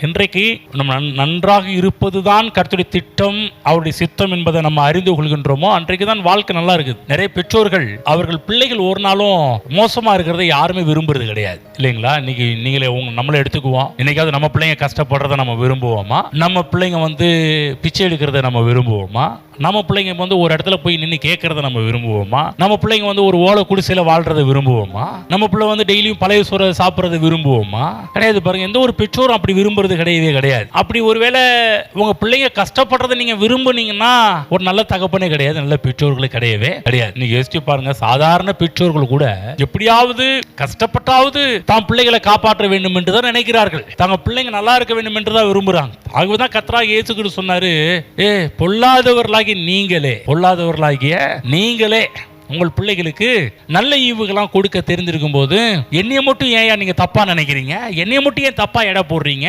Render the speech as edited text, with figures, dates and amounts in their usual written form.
இன்றைக்கு நம்ம நன்றாக இருப்பதுதான் கர்த்தருடைய திட்டம், அவருடைய சித்தம் என்பதை நம்ம அறிந்து கொள்கின்றோமோ அன்றைக்கு தான் வாழ்க்கை நல்லா இருக்குது. நிறைய பெற்றோர்கள் அவர்கள் பிள்ளைகள் ஒரு நாளும் மோசமா இருக்கிறத யாருமே விரும்புறது கிடையாது, இல்லைங்களா? இன்னைக்கு நீங்களே நம்மளே எடுத்துக்குவோம். இன்னைக்காவது நம்ம பிள்ளைங்க கஷ்டப்படுறத நம்ம விரும்புவோமா? நம்ம பிள்ளைங்க பிச்சை எடுக்கிறத நம்ம விரும்புவோமா? நம்ம பிள்ளைங்க ஒரு இடத்துல போய் நின்று கேட்கறத நம்ம விரும்புவோமா? நம்ம பிள்ளைங்க ஒரு ஓலை குடிசையில வாழ்றதை விரும்புவோமா? நம்ம பிள்ளை டெய்லியும் பழைய சோறை சாப்பிட்றதை விரும்புவோமா? கிடையாது. பாருங்க, எந்த ஒரு பெற்றோரும் அப்படி விரும்புறது கிடையவே கிடையாது. அப்படி ஒருவேளை உங்க பிள்ளைங்க கஷ்டப்படுறதை நீங்க விரும்புனீங்கன்னா ஒரு நல்ல தகப்பனே கிடையாது, நல்ல பெற்றோர்களே கிடையவே கிடையாது. நீங்க யோசிச்சு பாருங்க, சாதாரண பெற்றோர்கள் கூட எப்படியாவது கஷ்டப்பட்டாவது தாம் பிள்ளைகளை காப்பாற்ற வேண்டும் என்று தான் நினைக்கிறார்கள். தாங்க பிள்ளைங்க நல்லா இருக்க வேண்டும் என்று தான் விரும்புறாங்க. ஆகவேதான் கர்த்தராகிய இயேசு கிறிஸ்து சொன்னாரு, பொல்லாதவர்களாகிய நீங்களே உங்கள் பிள்ளைகளுக்கு நல்ல ஈவுகளாம் கொடுக்க தெரிஞ்சிருக்கும் போது என்னைய மட்டும் ஏன் நீங்க தப்பா நினைக்கிறீங்க? என்னைய மட்டும் ஏன் தப்பா எடை போடுறீங்க?